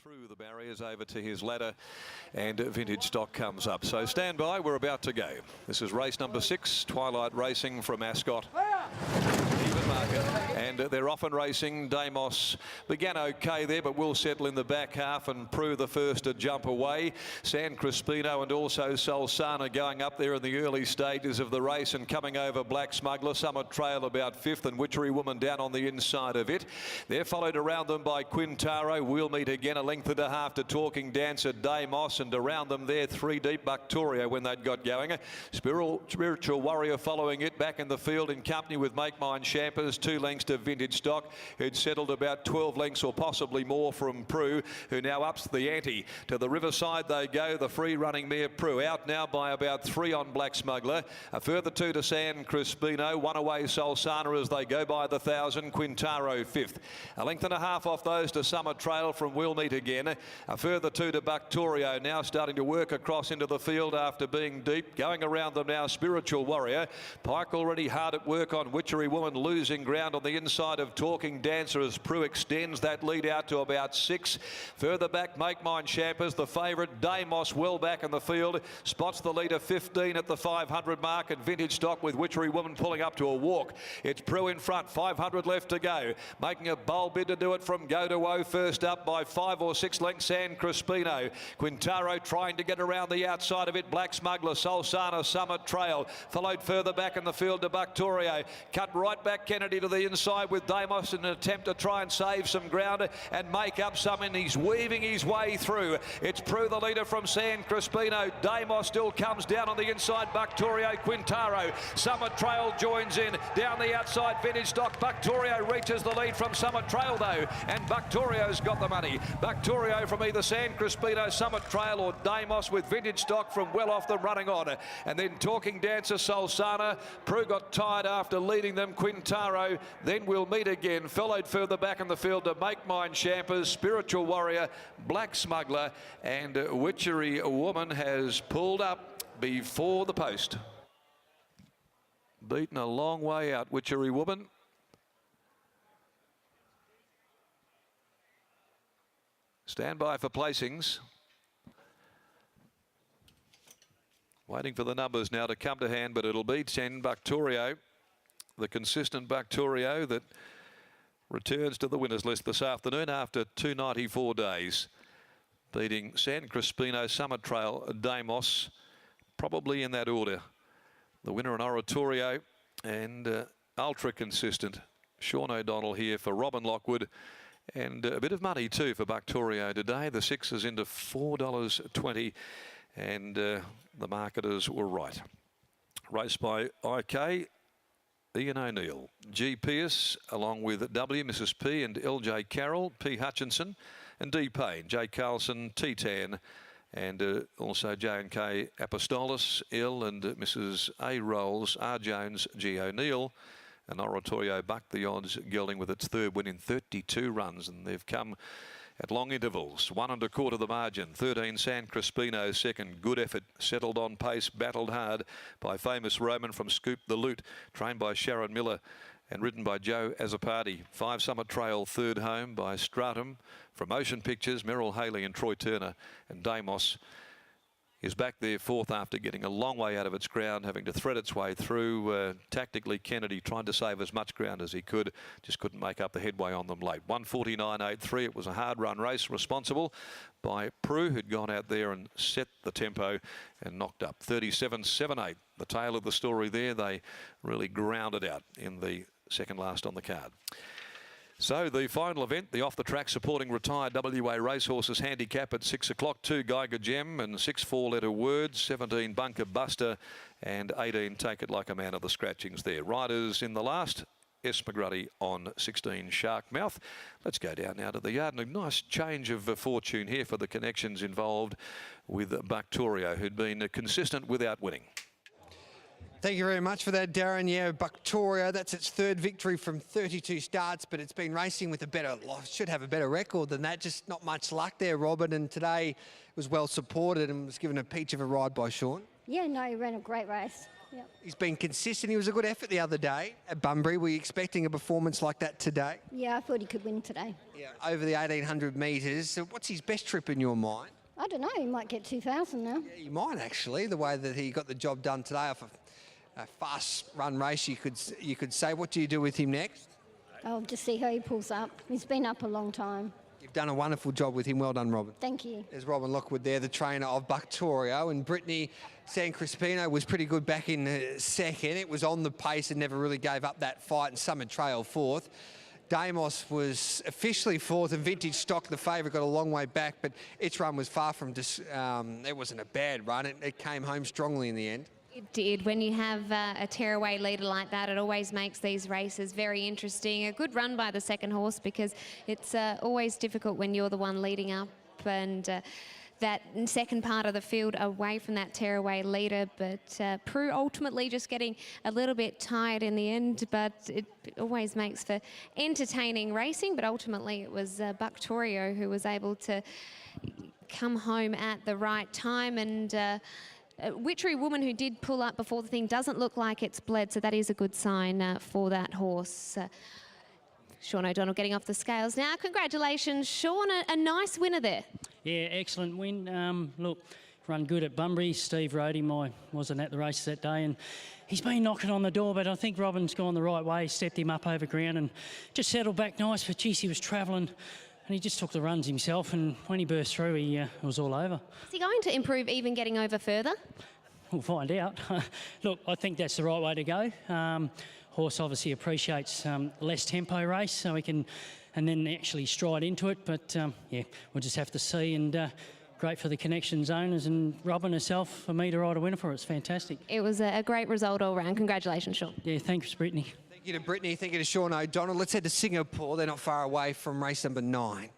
through the barriers over to his ladder, and Vintage Stock comes up. So stand by, we're about to go. This is race number 6, Twilight Racing from Ascot. Even market, and they're off and racing. Damos began okay there, but will settle in the back half and prove the first to jump away. San Crispino and also Solsana going up there in the early stages of the race, and coming over Black Smuggler. Summit Trail about 5th, and Witchery Woman down on the inside of it. They're followed around them by Quintaro. We'll meet again, a length and a half to Talking Dancer, Damos, and around them there 3 deep Buctoria when they'd got going. Spiritual Warrior following it back in the field in company with Make Mine Champers. 2 lengths to Vintage Stock, who'd settled about 12 lengths or possibly more from Prue, who now ups the ante. To the riverside they go, the free running mare Prue, out now by about 3 on Black Smuggler. A further 2 to San Crispino, 1 away Solsana as they go by the 1,000. Quintaro 5th. A length and a half off those to Summer Trail from We'll Meet Again. A further 2 to Buctorio, now starting to work across into the field after being deep. Going around them now, Spiritual Warrior. Pike already hard at work on Witchery Woman, losing ground on the inside of Talking Dancer as Prue extends that lead out to about 6. Further back, Make Mine Champers, the favourite. Damos well back in the field. Spots the leader 15 at the 500 mark, and Vintage Stock with Witchery Woman pulling up to a walk. It's Prue in front, 500 left to go. Making a bold bid to do it from Go to Woe, first up by 5 or 6 lengths, San Crispino. Quintaro trying to get around the outside of it. Black Smuggler, Solsana, Summit Trail. Followed further back in the field to Buctorio. Cut right back Kennedy to the inside with Damos in an attempt to try and save some ground and make up some, and he's weaving his way through. It's Prue the leader from San Crispino. Damos still comes down on the inside. Buctorio, Quintaro. Summit Trail joins in. Down the outside, Vintage Stock. Buctorio reaches the lead from Summit Trail though, and Buctorio's got the money. Buctorio from either San Crispino, Summit Trail or Damos, with Vintage Stock from well off them running on. And then Talking Dancer, Solsana. Prue got tired after leading them. Quintaro, then We'll Meet Again. Followed further back in the field to Make Mine Champers, Spiritual Warrior, Black Smuggler, and Witchery Woman has pulled up before the post. Beaten a long way out, Witchery Woman. Stand by for placings. Waiting for the numbers now to come to hand, but it'll be 10 Buctorio, the consistent Buctorio that returns to the winners list this afternoon after 294 days. Beating San Crispino, Summit Trail, Damos, probably in that order. The winner in Oratorio, and ultra consistent Sean O'Donnell here for Robin Lockwood. And a bit of money too for Buctorio today. The 6 is into $4.20, and the marketers were right. Raced by IK, Ian O'Neill, G. Pierce, along with W, Mrs. P, and LJ Carroll, P. Hutchinson, and D. Payne, J. Carlson, T. Tan, and also J&K Apostolos, L, and Mrs. A. Rolls, R. Jones, G. O'Neill. And Oratorio bucked the odds, gelding with its 3rd win in 32 runs, and they've come at long intervals. 1 1/4 the margin. 13 San Crispino 2nd. Good effort. Settled on pace. Battled hard by Famous Roman from Scoop the Loot. Trained by Sharon Miller and ridden by Joe Azzopardi. 5 Summit Trail 3rd home by Stratum from Motion Pictures, Merrill Haley and Troy Turner. And Damos is back there 4th after getting a long way out of its ground, having to thread its way through. Tactically, Kennedy tried to save as much ground as he could, just couldn't make up the headway on them late. 1:49.83. It was a hard run race, responsible by Prue, who'd gone out there and set the tempo and knocked up 37.78. The tail of the story there. They really grounded out in the second last on the card. So the final event, the off-the-track supporting retired WA racehorses handicap at 6 o'clock. 2 Geiger Gem and 6 4-letter words, 17 Bunker Buster, and 18 Take It Like a Man of the Scratchings there. Riders in the last, S. McGruddy on 16 Shark Mouth. Let's go down now to the yard, and a nice change of fortune here for the connections involved with Buctorio, who'd been consistent without winning. Thank you very much for that, Darren. Yeah, Buctorio, that's its 3rd victory from 32 starts, but it's been racing with should have a better record than that. Just not much luck there, Robin, and today it was well supported and was given a peach of a ride by Sean. Yeah, no, he ran a great race. Yep. He's been consistent. He was a good effort the other day at Bunbury. Were you expecting a performance like that today? Yeah, I thought he could win today. Yeah, over the 1,800 metres. So what's his best trip in your mind? I don't know, he might get 2,000 now. Yeah, he might actually, the way that he got the job done today off a fast run race, you could say. What do you do with him next? I'll just see how he pulls up. He's been up a long time. You've done a wonderful job with him. Well done, Robin. Thank you. There's Robin Lockwood there, the trainer of Bucktorio, and Brittany San Crispino was pretty good back in second. It was on the pace and never really gave up that fight, and Summer trailed fourth. Damos was officially fourth, and Vintage Stock, the favourite, got a long way back, but its run was far from it wasn't a bad run. It came home strongly in the end. It did. When you have a tearaway leader like that, it always makes these races very interesting. A good run by the second horse, because it's always difficult when you're the one leading up, and that second part of the field away from that tearaway leader. But Prue ultimately just getting a little bit tired in the end, but it always makes for entertaining racing. But ultimately it was Bucktorio who was able to come home at the right time, and Witchery Woman, who did pull up before the thing, doesn't look like it's bled, so that is a good sign for that horse. Sean O'Donnell getting off the scales now. Congratulations, Sean, a nice winner there. Yeah, excellent win. Look, run good at Bunbury. Steve rode him. I wasn't at the races that day, and he's been knocking on the door, but I think Robin's gone the right way, stepped him up over ground and just settled back nice. But geez, he was travelling, and he just took the runs himself, and when he burst through, it was all over. Is he going to improve even getting over further? We'll find out. Look, I think that's the right way to go. Horse obviously appreciates less tempo race, so he can, and then actually stride into it. But yeah, we'll just have to see. And great for the Connections owners and Robin herself, for me to ride a winner for it. It's fantastic. It was a great result all round. Congratulations, Sean. Yeah, thanks, Brittany. Thank you to Brittany. Thank you to Sean O'Donnell. Let's head to Singapore. They're not far away from race number 9.